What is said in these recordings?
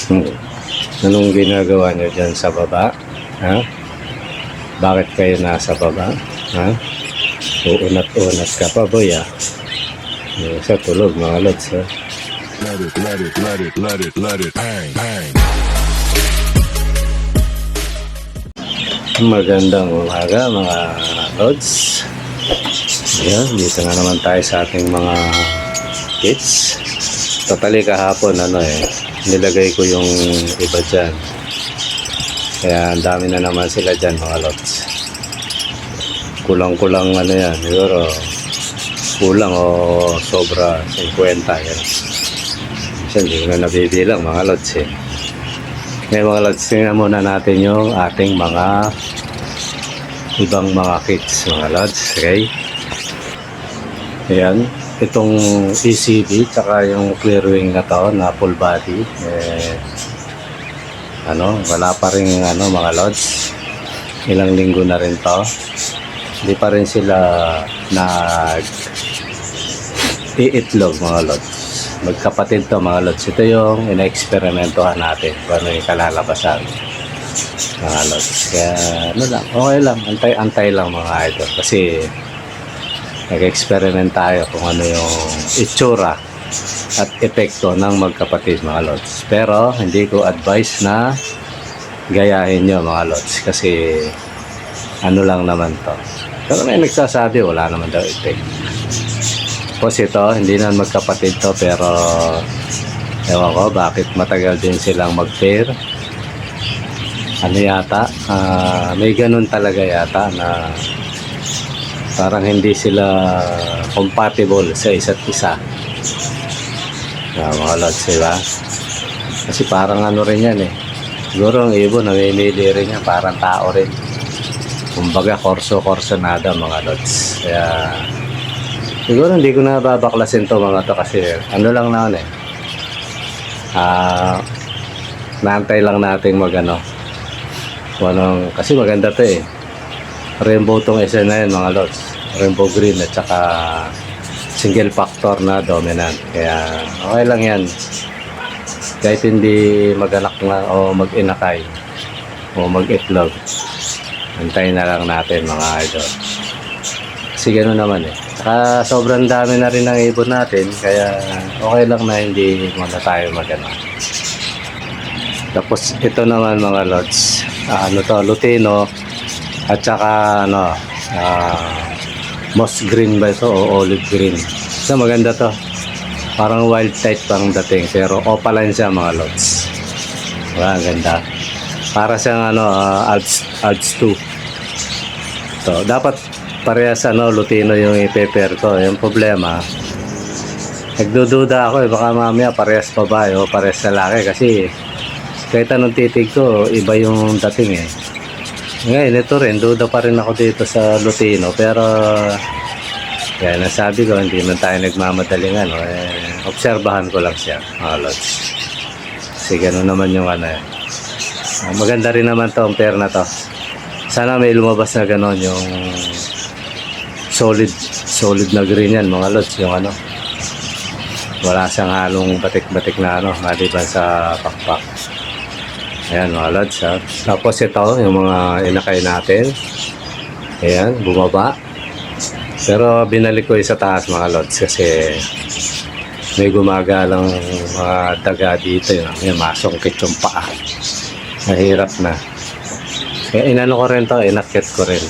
Hmm. Anong ginagawa nyo dyan sa baba? Ha? Bakit kayo nasa baba? Ha? Uunat-unat ka pa, boy, ha? Sa tulog, mga lods, ha? Let it, bang. Magandang umaga, mga lods. Ayan, dito na naman tayo sa ating mga kids. Totally kahapon, nilagay ko yung iba dyan. Kaya ang dami na naman sila dyan, mga lods. Kulang-kulang yan, siguro kulang o sobra 50 yan. Kasi hindi ko na nabibilang, mga lods, eh. Ngayon, mga lods, tingnan muna natin yung ating mga ibang mga kits, mga lods. Okay, ayan, itong ECB tsaka yung clear wing na to na full body, wala pa rin mga lods, ilang linggo na rin to, hindi pa rin sila iitlog, mga lods. Magkapatid to, mga lods. Ito yung ina-eksperimentohan natin kung ano yung kalalabasan, mga lods. Kaya okay lang, antay lang, mga idol, kasi nag-experiment tayo kung ano yung itsura at epekto ng magkapatid, mga lods. Pero hindi ko advise na gayahin nyo, mga lods, kasi lang naman to. Pero may nagsasabi wala naman daw effect. Tapos ito, hindi na magkapatid to, pero ewan ko bakit matagal din silang mag-pair. Yata, may ganun talaga yata na parang hindi sila compatible sa isa't isa. Mga lods, diba? Kasi parang rin yan, eh. Siguro ang ibon, namimili rin yan, parang tao rin. Kumbaga, korso-korso nada, mga lods. Kaya siguro hindi ko na babaklasin to, mga to, kasi lang na naantay lang natin kasi maganda to, eh. Rainbow tong isa na yan, mga lods. Rainbow green at saka single factor na dominant. Kaya okay lang yan. Kahit hindi mag-anak na o mag-inakay o mag-itlog, antayin na lang natin, mga idol. Kasi gano'n naman, eh. Saka sobrang dami na rin ng ibon natin, kaya okay lang na hindi muna tayo Tapos ito naman, mga lods, lutino at saka moss green ba ito o olive green. So maganda to, parang wild type pang dating, pero opaline siya, mga lods. Ang ganda, para siyang Alps 2. So dapat parehas lutino yung i-prepare ko. Yung problema, nagdududa ako, baka mamaya parehas babae o parehas lalaki, kasi kahit anong titig ko, iba yung dating, eh. Ngayon, ito rin, duda pa rin ako dito sa lutino, pero kaya nasabi ko, hindi man tayo nagmamadaling obserbahan ko lang siya, mga lods. Kasi gano'n naman yung maganda rin naman to, ang pair na to. Sana may lumabas na gano'n, yung solid na green yan, mga lods, yung wala siyang halong batik-batik na maliban sa pakpak. Ayan, mga lods, ha. Tapos ito, yung mga inakay natin. Ayan, bumaba. Pero binalik ko sa taas, mga lods, kasi may gumagalang mga daga dito. Yung masungkit yung paa. Mahirap na. Kaya inano ko rin to, inakit ko rin.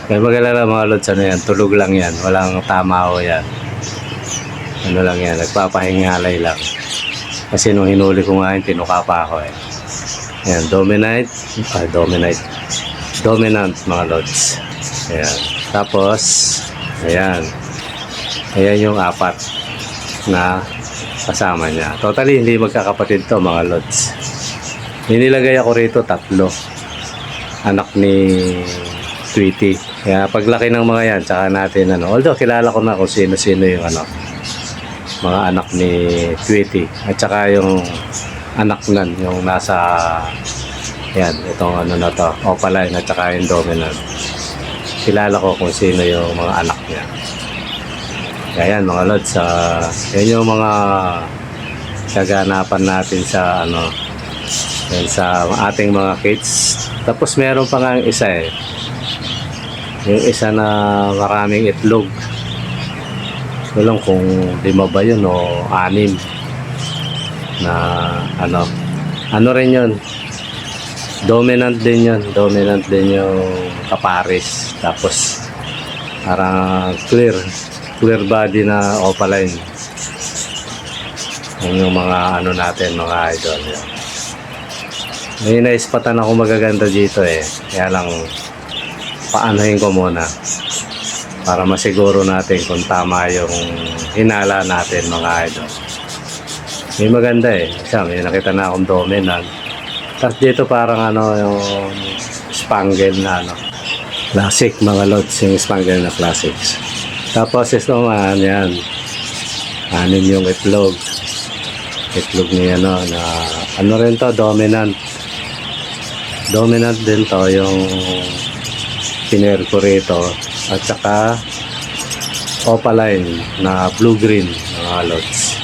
Kaya magalala, mga lods, yan, tulog lang yan. Walang tama o yan. Lang yan, nagpapahingalay lang. Kasi nung hinuli ko nga yun, tinuka pa ako, eh. Ayan, dominant, mga lods. Ayan. Tapos, ayan yung apat na kasama niya. Totally, hindi magkakapatid to, mga lods. Nilagay ako rito 3. Anak ni Tweety. Kaya paglaki ng mga yan, tsaka natin although kilala ko na kung sino-sino yung mga anak ni Tweety. At saka yung anak nan, yung nasa itong na to, opaline at saka yung dominant. Kilala ko kung sino yung mga anak niya. Kaya yan, mga lods, yan yung mga kaganapan natin sa ano, yan sa ating mga kids. Tapos meron pa nga yung isa eh. Yung isa na maraming itlog. Walang kung 5 ba yun o 6 na ano. Ano rin yun? Dominant din yun. Dominant din yung kaparis. Tapos parang clear body na opaline. Yung mga ano natin, mga idol. May naispatan ako magaganda dito eh. Kaya lang paanahin ko muna para masiguro natin kung tama yung hinala natin, mga idol. May maganda eh. Isa, may nakita na akong dominant. Tapos dito parang ano yung spangle na ano. Classic mga lods, yung spangle na classics. Tapos ito man, yan. 6 yung itlog. Itlog niya no, na ano rin to, dominant. Dominant din to yung piner ko rito. At saka opaline na blue-green mga lods.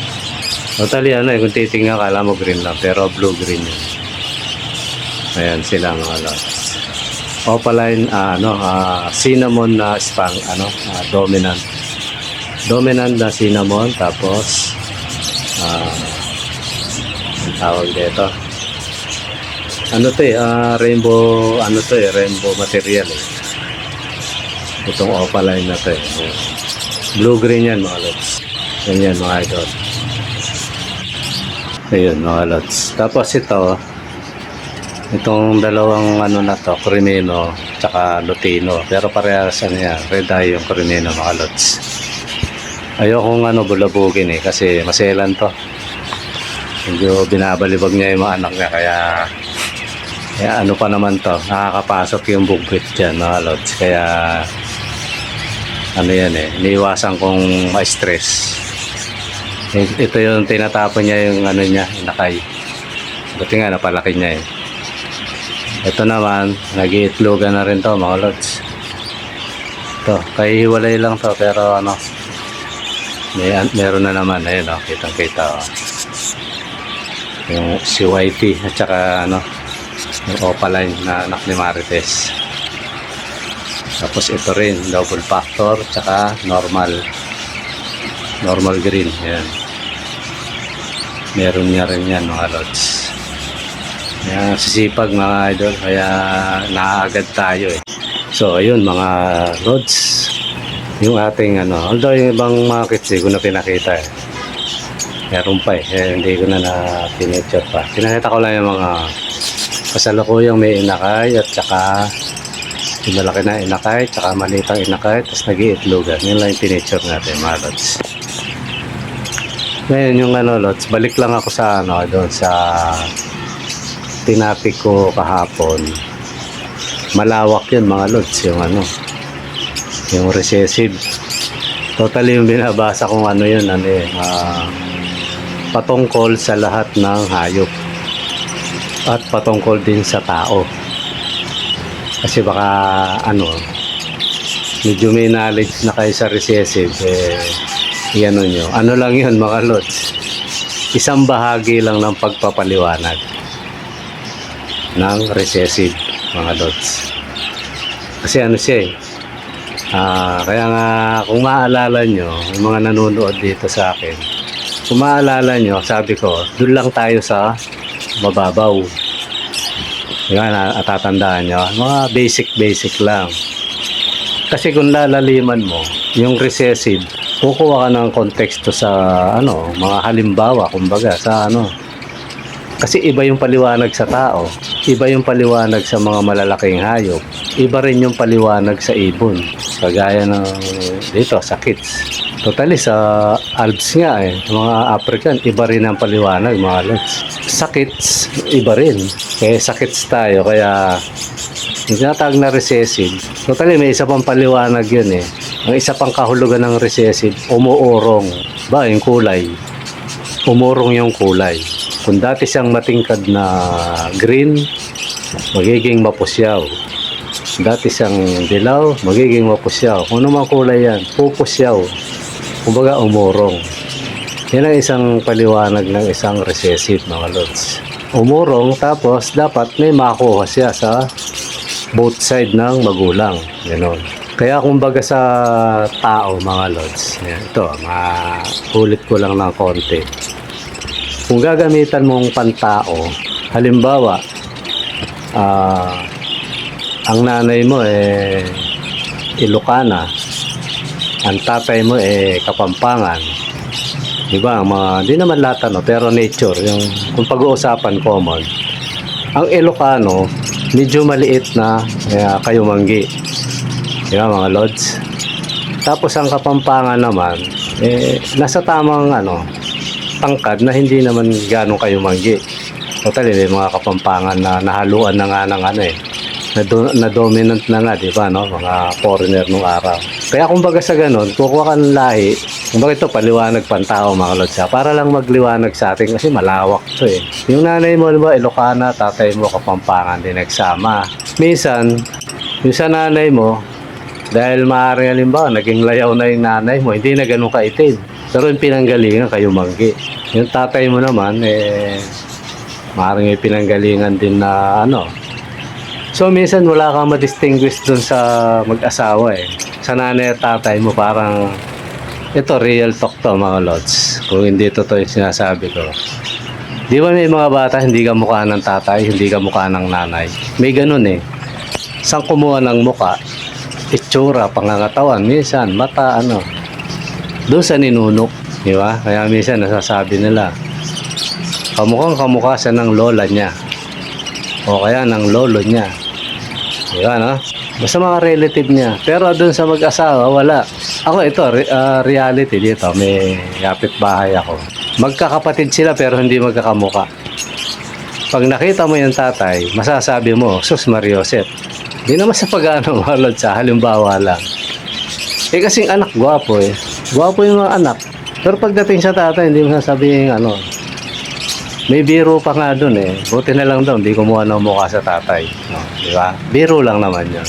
Totally ano eh, kung titingnan ka, alam mo green lang, pero blue-green yun. Ayan sila mga lods. Opaline, cinnamon na dominant. Dominant na cinnamon, tapos ang tawag dito. Ano to eh, rainbow, rainbow material eh. Itong opaline na to eh. Blue-green yan mga lods. Yan mga idol. Ayun mga lods. Tapos itong dalawang ano na to, Crimino tsaka Lutino, pero parehas ano yan, red eye yung Crimino mga lods. Ayokong bulabugin eh, kasi maselan to. Medyo binabalibag niya yung mga anak niya, kaya ano pa naman to, nakakapasok yung bugwit dyan mga lods, kaya ano yan eh, iniiwasan kong ma-stress. Ito yung tinatapon niya yung ano niya, inakay. Buti nga napalaki niya eh. Ito naman, nag-iitlogan na rin to mga lods. Ito, kahihiwalay lang to, pero ano, meron na naman, ayun o, kitang kita o. Yung si Whitey at saka yung opaline na anak ni Marites. Tapos ito rin, double factor tsaka normal green, yan. Meron niya rin yan mga lods. Yan, sisipag mga idol, kaya naaagad tayo eh. So ayun mga lods, yung ating although yung ibang markets ko na pinakita eh. Meron pa eh, hindi ko na pinicture pa. Pinakita ko lang yung mga kasalukuyang may inakay at saka yung malaki na inakay, tsaka malitang inakay, tapos nag-iitlogan. Yun lang yung pinicture natin mga lods. Ngayon yung lods, balik lang ako sa doon sa tinapik ko kahapon. Malawak yun mga lods, yung recessive. Totally yung binabasa kong yun, patungkol sa lahat ng hayop at patungkol din sa tao. Kasi baka medyo may knowledge na kayo sa recessive nyo. Ano lang yun mga lods, isang bahagi lang ng pagpapaliwanag ng recessive mga lods. Kasi siya kaya nga kung maalala nyo, yung mga nanonood dito sa akin, kung maalala nyo, sabi ko doon lang tayo sa mababaw. Yan, tatandaan nyo, mga basic lang. Kasi kung lalaliman mo yung recessive, kukuha ka ng konteksto sa mga halimbawa, kumbaga sa kasi iba yung paliwanag sa tao, iba yung paliwanag sa mga malalaking hayop, iba rin yung paliwanag sa ibon, kagaya ng dito sa kids. Totally sa Alps nga mga African, iba rin ang paliwanag mga lods. Sa kids, iba rin. Kaya sa kids tayo, kaya yung tinatawag na recessive, totally may isa pang paliwanag yun eh. Ang isa pang kahulugan ng recessive, umuurong ba yung kulay, umurong yung kulay. Kung dati siyang matingkad na green, magiging mapusyaw. Dati siyang dilaw, magiging mapusyaw. Kung ano mang kulay yan, pupusyaw. Kumbaga umurong. Yan ang isang paliwanag ng isang recessive, mga lods. Umurong, tapos dapat may makuha siya sa both side ng magulang. Ganon. Kaya kumbaga sa tao, mga lods, yan, ito, ulit ko lang ng konti. Kung gagamitan mong pantao, halimbawa, ang nanay mo Ilocana, ang tatay mo Kapampangan. Diba? Di naman lahat pero nature, yung kung pag-uusapan common. Ang Ilocano, medyo maliit na kayumanggi. Diba mga lods? Tapos ang Kapampangan naman, nasa tamang tangkad na hindi naman ganong kayumanggi. Totally, may mga Kapampangan na nahaluan na nga ng na dominant na nga, di ba, no? Mga foreigner nung araw. Kaya kumbaga sa ganun, kukuha ka ng lahi, kumbaga ito, paliwanag pantao, mga lods, para lang magliwanag sa atin kasi malawak to Yung nanay mo, diba, Ilocana, tatay mo, Kapampangan din nagsama. Minsan, yung sa nanay mo, dahil maaaring halimbawa, naging layaw na yung nanay mo, hindi na ganun kaitim. Pero yung pinanggalingan, kayumanggi. Yung tatay mo naman, maaaring yung pinanggalingan din na So minsan wala kang ma-distinguish dun sa mag-asawa Sa nanay at tatay mo parang ito real talk to, mga lods. Kung hindi totoo yung sinasabi ko. Di ba may mga bata hindi ka mukha ng tatay, hindi ka mukha ng nanay? May ganun Saan kumuha ng mukha? Itsura, pangangatawan, minsan mata doon sa ninunok, di ba? Kaya minsan nasasabi nila kamukha siya ng lola niya o kaya ng lolo niya. Diba, no? Basta mga relative niya. Pero doon sa mag-asawa, wala. Ako ito, reality dito. May kapitbahay ako. Magkakapatid sila pero hindi magkakamuka. Pag nakita mo yung tatay, masasabi mo, Sus Mariosep. Hindi naman sa pag-ano, malod sa halimbawa lang. Kasing anak, gwapo Gwapo yung mga anak. Pero pagdating sa tatay, hindi mo sasabihin may biro pa nga dun Buti na lang daw, hindi kumuha ng mukha sa tatay. Di ba? Biro lang naman yun.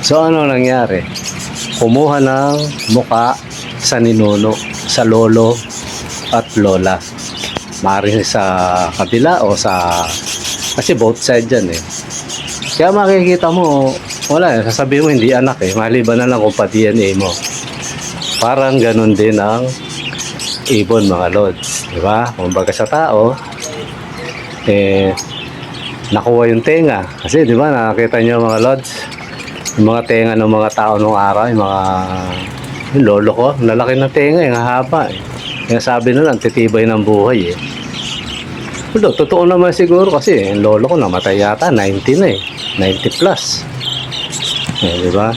So, ano nangyari? Kumuha ng mukha sa ninuno, sa lolo at lola. Maaaring sa kabila o kasi both side yan Kaya makikita mo, wala sasabihin mo hindi anak maliban na lang kung pa-DNA mo. Parang ganun din ang ibon, mga lods. Diba? Kung baga sa tao, nakuha yung tenga. Kasi diba, nakakita nyo mga lods, yung mga tenga ng mga tao nung araw, yung lolo ko, lalaki ng tenga, yung haba Kaya sabi nila, titibay ng buhay totoo naman siguro kasi yung lolo ko namatay yata, 90 na 90 plus. Diba?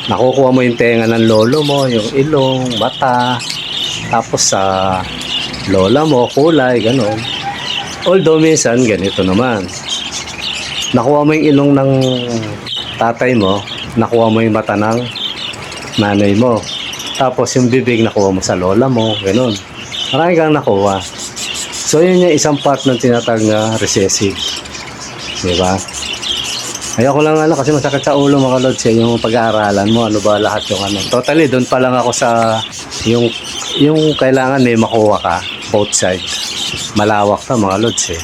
Nakukuha mo yung tenga ng lolo mo, yung ilong, mata, tapos sa lola mo, kulay, gano'n. Although minsan, ganito naman. Nakuha mo yung ilong ng tatay mo, nakuha mo yung mata ng nanay mo. Tapos yung bibig, nakuha mo sa lola mo, gano'n. Marami kang nakuha. So, yun yung isang part ng tinatag na recessive. Diba? Ayoko lang kasi masakit sa ulo, mga lods yung pag-aaralan mo, ano ba lahat yung Totally, doon pa lang ako sa yung kailangan may makuha ka, both side. Malawak na, mga lods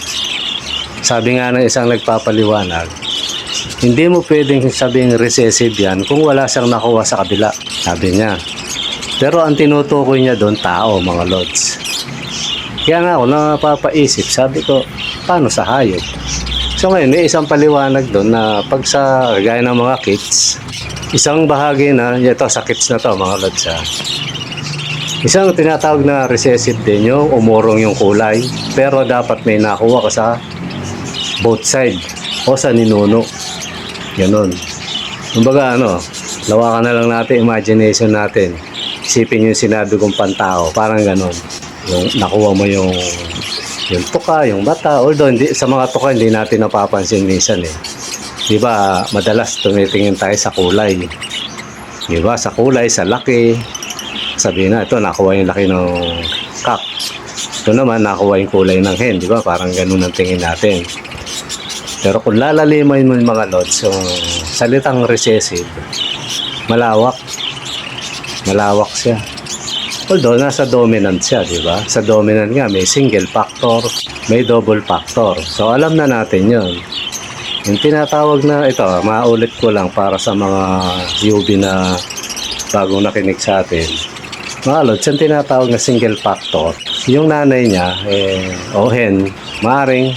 Sabi nga ng isang nagpapaliwanag, hindi mo pwedeng sabing recessive yan kung wala siyang nakuha sa kabila. Sabi niya. Pero ang tinutukoy niya doon, tao, mga lods. Kaya nga ako napapaisip, sabi ko, paano sa hayop? So ngayon, may isang paliwanag doon na pag sa gaya ng mga kits, isang bahagi na, ito sa kits na to, mga lods isang tinatawag na recessive din yung umurong yung kulay, pero dapat may nakuha ka sa both side o sa ninuno. Ganon. Kumbaga lawakan na lang natin imagination natin. Isipin yung sinabi kong pantao, parang ganon. Yung nakuha mo yung tuka, yung bata. Although sa mga tuka hindi natin napapansin minsan Di ba, madalas tumitingin tayo sa kulay. Di ba, sa kulay, sa laki. Sabihin na, ito nakuha yung laki ng cock. Ito naman nakuha yung kulay ng hen, di ba? Parang ganun ang tingin natin. Pero kung lalalimayin mo yung mga lods, yung salitang recessive, malawak. Malawak siya. Although, nasa dominant siya, di ba? Sa dominant nga, may single factor, may double factor. So, alam na natin yun. Yung tinatawag na ito, maulit ko lang para sa mga UB na bagong nakinig sa atin. Mga lods, yung tinatawag na single factor, yung nanay niya, o hen, maaring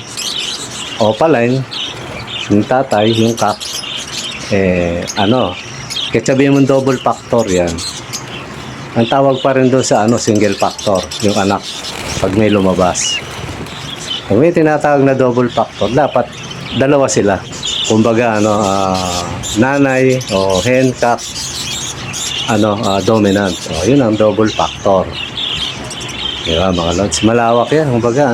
opaline, yung tatay, yung cock, kahit sabihin mong double factor yan, ang tawag pa rin doon sa single factor, yung anak, pag may lumabas. Pag may tinatawag na double factor, dapat dalawa sila. Kumbaga, nanay o hen, cock, dominant. O, yun ang double factor. Diba, mga lods? Malawak yan. Kumbaga,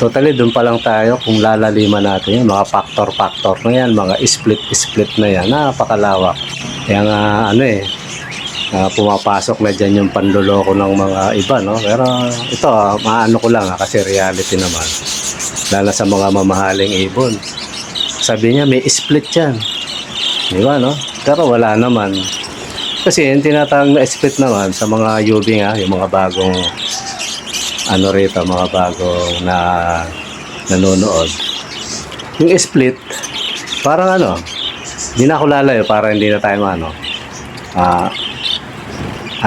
totally, doon pa lang tayo kung lalaliman natin yan. Mga factor na yan, mga split na yan. Napakalawak. Kaya nga, pumapasok na dyan yung panluloko ng mga iba, no? Pero ito, maano ko lang, kasi reality naman. Lalo sa mga mamahaling ibon. Sabi niya, may split yan. Di ba, no? Pero wala naman. Kasi yung tinatawag na split naman sa mga UB nga, yung mga bagong mga bagong na nanonood. Yung split, parang hindi na ako lalayo para hindi na tayo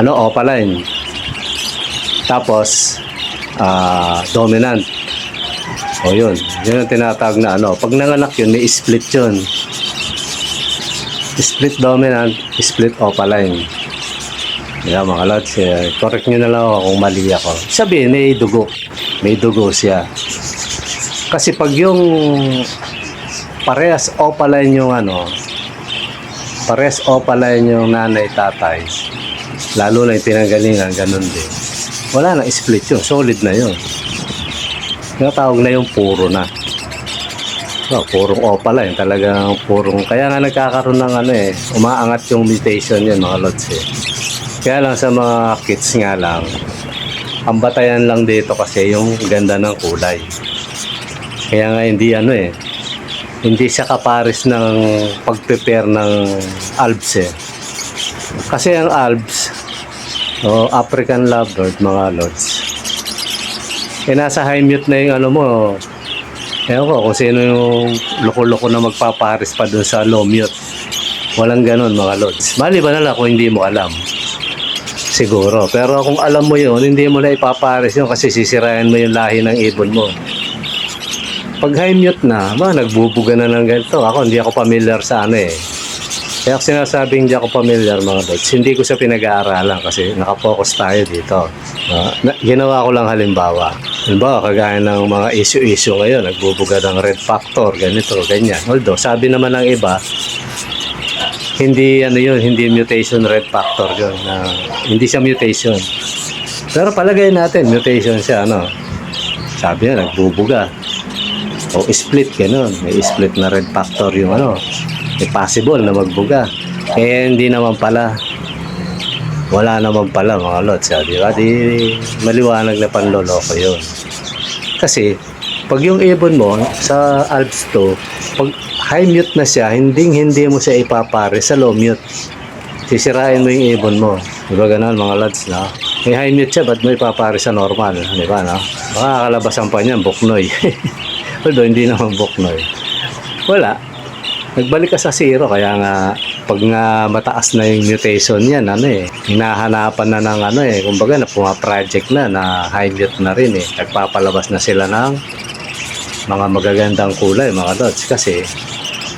opaline. Tapos, dominant. O yun ang tinatawag na pag nanganak yun, may split yun. Split dominant, split opaline. Yeah, mga lods, correct nyo na lang ako kung mali ako. Sabihin, may dugo siya. Kasi pag yung parehas opaline yung parehas opaline yung nanay tatay, lalo na yung pinanggalingan, ganun din. Wala na, split yun, solid na yun. Tinatawag na yung puro na. So, purong opaline, talagang purong, kaya nga nagkakaroon ng umaangat yung mutation yun, mga lods Kaya lang sa mga kids nga lang, ang batayan lang dito kasi yung ganda ng kulay. Kaya nga hindi hindi siya kapares ng pag-prepare ng albs Kasi ang albs, African lovebird, mga lods, nasa high mute na yung mo, ewan ko kung sino yung loko-loko na magpapares pa dun sa low mute. Walang ganon, mga lods. Maliban na lang kung hindi mo alam. Siguro. Pero kung alam mo yun, hindi mo na ipapares yun kasi sisirayan mo yung lahi ng ibon mo. Pag high mute na, nagbubuga na ng ganito. Ako, hindi ako familiar sa Kaya sinasabing hindi ako familiar, mga lods. Hindi ko siya pinag-aaralan kasi nakapokus tayo dito. Ginawa ko lang halimbawa. Halimbawa, kagaya ng mga issue ngayon, nagbubuga ng red factor, ganito, ganyan. Although, sabi naman ng iba, hindi hindi mutation red factor yun. Hindi siya mutation. Pero palagay natin, mutation siya, Sabi niya, nagbubuga. O split, gano'n. May split na red factor yung may possible na magbuga. Hindi naman pala. Wala naman pala, mga lods. Di ba? Di maliwanag na panloloko yun. Kasi, pag yung ibon mo sa Alps 2, pag high mute na siya, hindi mo siya ipapare sa low mute. Sisirain mo yung ibon mo. Diba ganun, mga lods, na? May high mute siya, ba't mo ipapare sa normal? Diba, no? Makakalabasan pa niyan, buknoy. Although, hindi naman buknoy. Wala. Nagbalik ka sa zero, kaya nga, pag nga mataas na yung mutation yan, hinahanapan na ng kumbaga na puma-project na high mute na rin Nagpapalabas na sila ng mga magagandang kulay, mga lods, kasi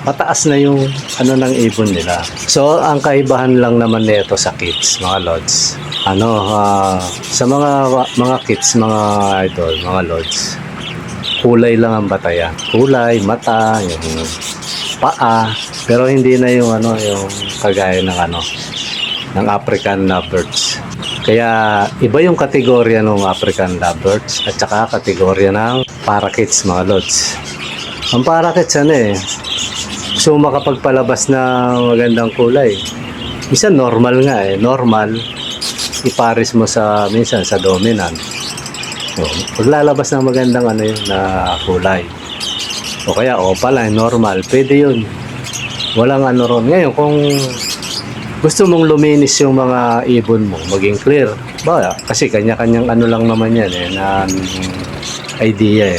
mataas na yung ng ibon nila. So, ang kaibahan lang naman nito sa kids, mga lods. Sa mga kids, mga idol, mga lods, kulay lang ang batayan. Kulay, mata, yung paa, pero hindi na yung yung kagaya ng African lovebirds. Kaya iba yung kategorya ng African lovebirds at saka kategorya ng parakeets, mga lods. Ang parakeets so makapagpalabas na magandang kulay. Minsan normal nga normal ipares mo minsan sa dominant. So, paglalabas ng magandang na kulay. O kaya opaline, normal, pwede yun. Walang ron. Ngayon, kung gusto mong luminis yung mga ibon mo, maging clear. Ba, kasi kanya-kanyang ano lang naman yan na idea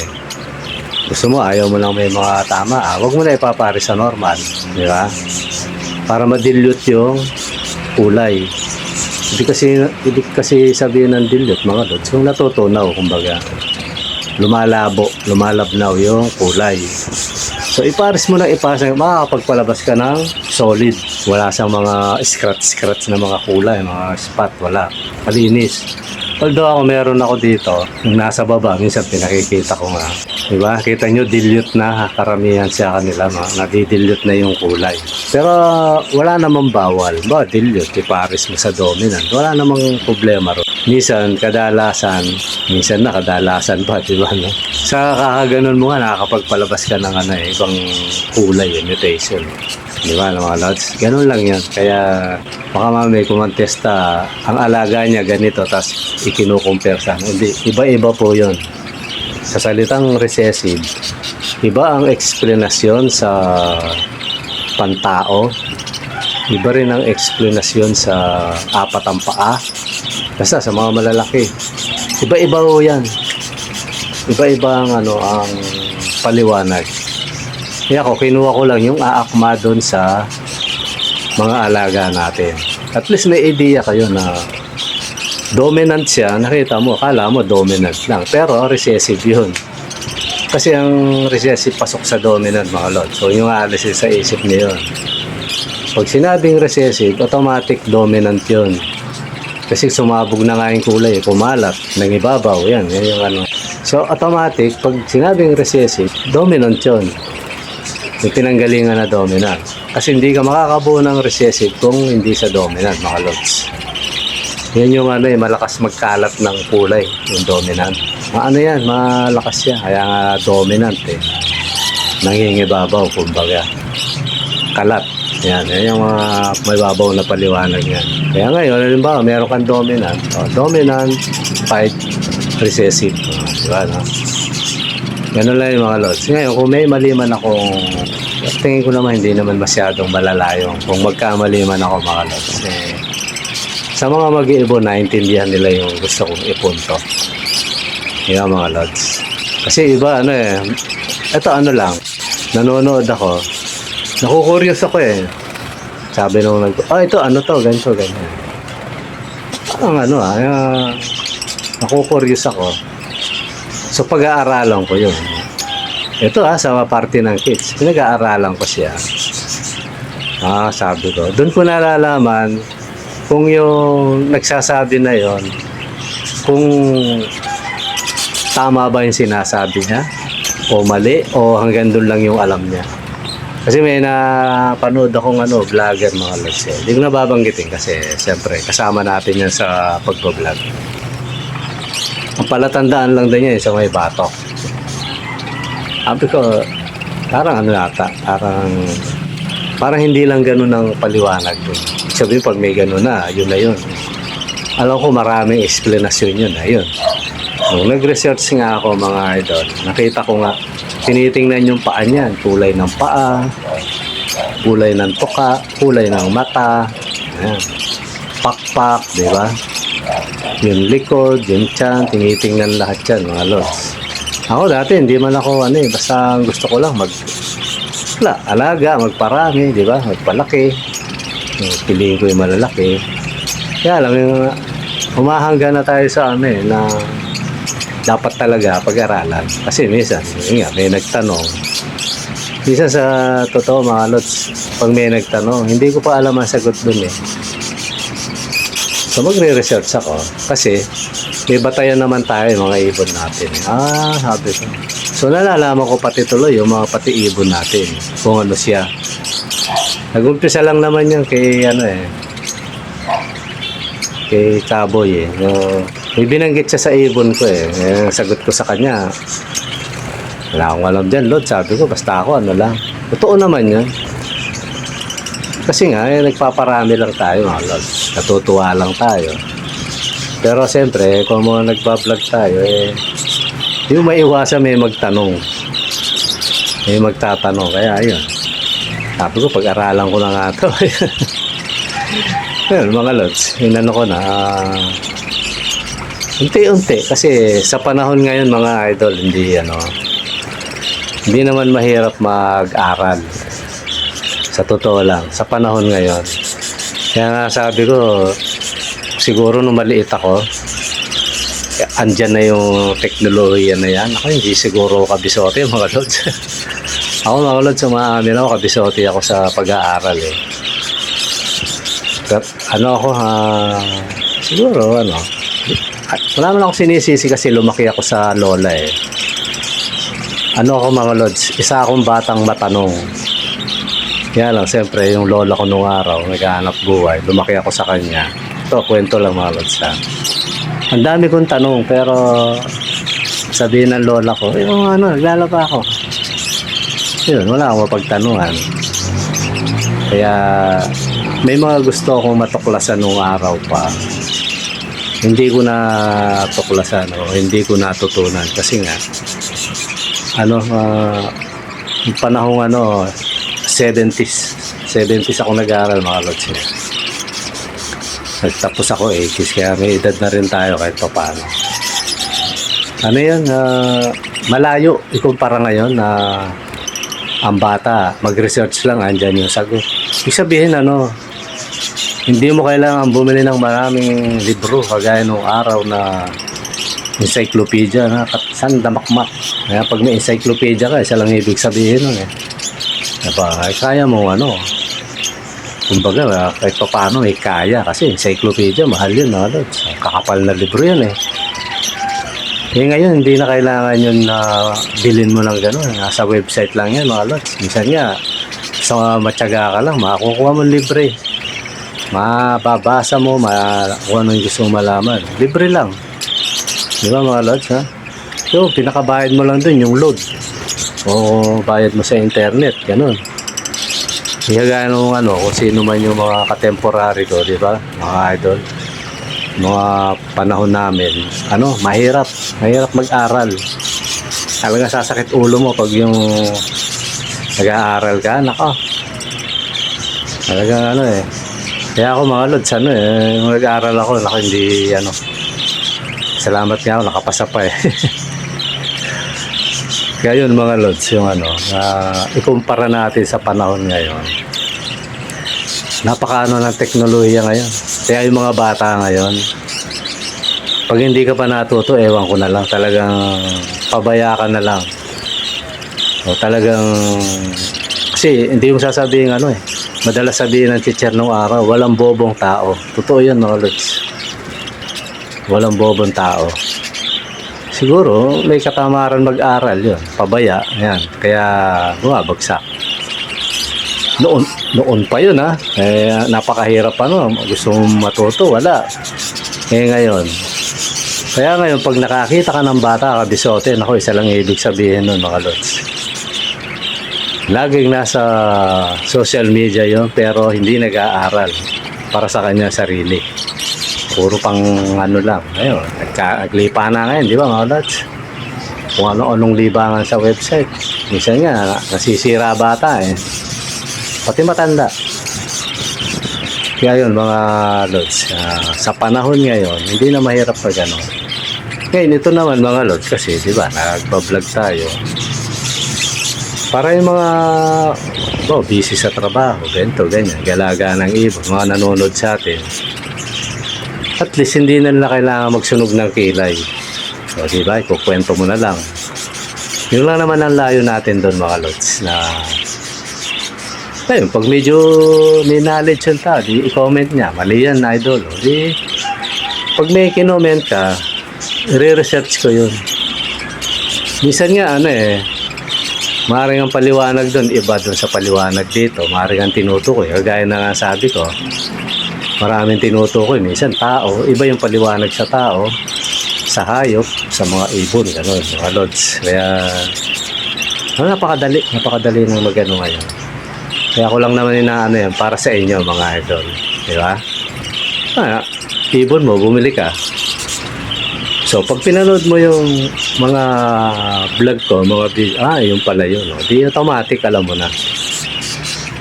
Gusto mo, ayaw mo lang may mga tama. Huwag mo na ipapare sa normal. Di ba? Para ma-dilute yung kulay. Hindi kasi sabihin ng dilute, mga lods. Yung natutunaw, kumbaga. Lumalabnaw yung kulay. So, ipares mo na ipasa, makakapagpalabas ka ng solid. Wala siyang mga scratch na mga kulay, mga spot, wala. Malinis. Although ako meron ako dito, yung nasa baba, minsan pinakikita ko nga. Diba? Kita nyo, dilute na karamihan sa kanila, nadidilute na yung kulay. Pero wala namang bawal. Ba, dilute, ipares mo sa dominant. Wala namang problema ron. Minsan kadalasan pa, diba? No? Sa kakaganon mo nga, nakakapagpalabas ka ng ibang kulay, mutation. Diba, mga lods? Ganun lang yan. Kaya, baka mamay kumantesta, ang alaga niya ganito, tapos ikinukumpare sa hindi. Iba-iba po yun. Sa salitang recessive, iba ang eksplanasyon sa pantao, iba rin ang eksplanasyon sa apat ang paa, basta sa mga malalaki. Iba-iba po yan. Iba-iba ang ang paliwanag. Kaya kinuha ko lang yung aakma doon sa mga alaga natin. At least may idea kayo na dominant siya, nakita mo, akala mo dominant lang. Pero recessive yun. Kasi ang recessive pasok sa dominant, mga lord. So yung aalis sa isip niyo yun. Pag sinabing recessive, automatic dominant yun. Kasi sumabog na nga yung kulay, kumalat, nangibabaw, yan yung So automatic, pag sinabing recessive, dominant yun. Yung pinanggalingan na dominant. Kasi hindi ka makakabuo ng recessive kung hindi sa dominant, mga lords. Yan yung malakas magkalat ng kulay, yung dominant. Yan, malakas yan. Kaya nga dominant Nangingibabaw, kumbaga. Kalat. Yan yung mga may babaw na paliwanag yan. Kaya ngayon, halimbawa, meron kang dominant. Dominant, fight, recessive. Diba, no? Ganun lang yung mga lods. Ngayon, kung may mali man akong, tingin ko naman hindi naman masyadong malalayo. Kung magkamali man ako, mga lods. Sa mga mag-iibon, naintindihan nila yung gusto kong ipunto. Yan mga lods. Kasi iba, ito lang, nanonood ako, nakukuryos ako Sabi nung ito, ganito, ganyan. Parang nakukuryos ako. So pag-aaralan ko yun. Ito sa parte ng kids, pinag-aaralan ko siya. Sabi ko, doon ko nalalaman kung yung nagsasabi na yon, kung tama ba yung sinasabi niya o mali o hanggang doon lang yung alam niya. Kasi may napanood akong vlogger, mga lods. Hindi ko nababanggitin kasi siyempre kasama natin yan sa pagbablog. Ang palatandaan lang din niya sa may batok. Sabi ko, parang parang hindi lang ganun ang paliwanag doon. Sabi pag may ganun na, yun na yun. Alam ko maraming explanation yun. Ayun. Nung nag-research nga ako, mga idol, nakita ko nga, tinitingnan yung paa niyan. Kulay ng paa, kulay ng tuka, kulay ng mata, ayan. Pakpak, di ba? Yung likod, yung tiyan, tinitingnan lahat yan, mga lods. Ako dati, hindi man ako, basta gusto ko lang alaga, magparami, di ba? Magpalaki. Piliin ko yung malalaki. Kaya lang, humahangga na tayo sa na dapat talaga pag-aralan. Kasi minsan, may nagtanong. Minsan sa totoo, mga lods, pag may nagtanong, hindi ko pa alam ang sagot dun So magre-research ako kasi may batayan naman tayo mga ibon natin. Sabi ko. So nalalaman ko pati tuloy yung mga pati ibon natin kung ano siya. Nag-umpisa lang naman yan kay kay Kaboy may binanggit siya sa ibon ko sagot ko sa kanya, wala akong alam dyan, Lord. Sabi ko, basta ako lang. Totoo naman yan. Kasi nga, nagpaparami lang tayo, mga Lord. Natutuwa lang tayo. Pero siyempre, kung mga nagbablog tayo, yung maiwasan may magtanong. May magtatanong. Kaya yun. Sabi ko, pag-aralan ko na nga ito. Yun, mga lods, inano ko na, unti-unti, kasi sa panahon ngayon mga idol, hindi naman mahirap mag-aral. Sa totoo lang, sa panahon ngayon. Kaya nga sabi ko, siguro nung maliit ako, andyan na yung teknolohiya na yan. Ako hindi siguro kabisote mga lods. Ako mga lods, umaamin ako, kabisote ako sa pag-aaral eh. Siguro wala man ako sinisisi kasi lumaki ako sa lola eh. Ako mga lods, isa akong batang matanong. Kaya lang, siyempre, yung lola ko nung araw, naghahanap buhay, lumaki ako sa kanya. Ito, kwento lang mga lods ha. Ang dami kong tanong, pero sabihin ng lola ko, naglalaba ako. Yun, wala akong mapagtanungan. Kaya, may mga gusto akong matuklasan nung araw pa. Hindi ko na tuklasan, hindi ko natutunan. Kasi nga, yung panahong 70s ako nag-aaral mga lods. Nagtapos ako 80s, kaya may edad na rin tayo kahit pa paano. Malayo ikumpara ngayon na ang bata, mag-research lang, andyan yung sagot. Ibig sabihin hindi mo kailangan bumili ng maraming libro kagaya nung araw na encyclopedia na sandamakmak. Kaya pag may encyclopedia ka, isa lang ibig sabihin nun eh. Kaya mo kumbaga kahit pa paano kaya kasi encyclopedia mahal yun kakapal na libro yan eh. Ngayon hindi na kailangan yun na bilhin mo ng gano'n, nasa website lang yan mga lods. Minsan nga sa matyaga ka lang makakukuha mo libre, mababasa mo kung ano yung gusto mong malaman, libre lang, di ba mga lods ha? So pinakabayad mo lang dun yung load o bayad mo sa internet, ganun. Kaya kung sino man yung mga katemporary ko, di ba, mga idol, mga panahon namin, mahirap mag-aral. Talaga sasakit ulo mo pag yung nag-aaral ka, talaga Kaya ako mga lods, yung nag-aaral ako, hindi, salamat nga ako, nakapasa pa eh. Kaya yun mga lods, yung ikumpara natin sa panahon ngayon. Napakaano ng teknolohiya ngayon. Kaya yung mga bata ngayon, pag hindi ka pa natuto, ewan ko na lang, talagang pabaya ka na lang. O talagang, kasi hindi mo sasabihin madalas sabihin ng teacher nung araw, walang bobong tao. Totoo yan mga lods. Walang bobong tao. Siguro may katamaran mag-aral yun, pabaya yan, kaya bumabagsak. Noon pa yun napakahirap gusto mong matuto, wala. Ngayon pag nakakita ka ng bata kabisote, isa lang ibig sabihin nun mga lods, laging nasa social media yun pero hindi nag-aaral para sa kanya sarili. Puro pang lang. Ayun, naglipa na ngayon, di ba mga lods? Kung ano-anong libangan sa website. Minsan nga, nasisira bata eh. Pati matanda. Kaya yun mga lods, sa panahon ngayon, hindi na mahirap pa gano'n. Ngayon, ito naman mga lods, kasi di ba, nagpa-vlog tayo. Para yung mga busy sa trabaho, ganyan, galaga ng ibon, mga nanonood sa atin. At least hindi na nila kailangan magsunog ng kilay. So, diba? Ikukwento mo na lang. Yun lang naman ang layo natin doon mga lods. Ayun, pag medyo may knowledge yung tao, di i-comment niya. Mali yan, idol. Pag may kinoment ka, i-research ko yun. Minsan nga, maaaring ang paliwanag doon, iba doon sa paliwanag dito. Maaaring ang tinutukoy. Kagaya na nga sabi ko, maraming tinutukoy. Minsan tao, iba yung paliwanag sa tao, sa hayop, sa mga ibon, gano'n, mga lods. Kaya, napakadali ng magano ngayon. Kaya ako lang naman yan, para sa inyo mga idol. Di ba? Ibon mo, bumili ka. So, pag pinanood mo yung mga vlog ko, mga video, yung pala yun, di automatic, alam mo na.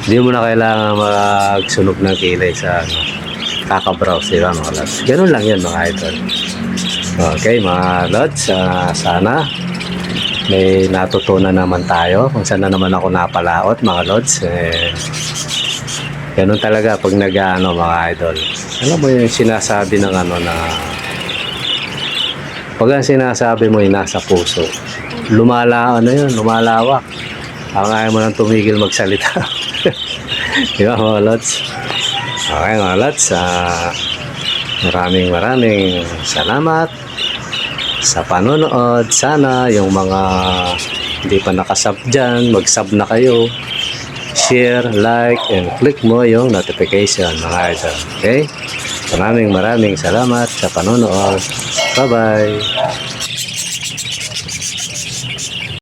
Hindi mo na kailangan magsunog ng kilay sa ano, kakabrowse, di ba mga lods? Ganun lang yun mga idol. Okay mga lods, sana may natutunan naman tayo kung saan na naman ako napalaot mga lods. Ganun talaga pag nag-ano mga idol. Alam mo yung sinasabi ng ano na pag ang sinasabi mo ay nasa puso, lumalawak. Ang ayaw mo nang tumigil magsalita. Di ba mga lods? Okay mga lods, maraming salamat sa panonood. Sana yung mga hindi pa nakasub dyan, mag-sub na kayo. Share, like, and click mo yung notification mga idol. Okay? Maraming salamat sa panonood. Bye-bye!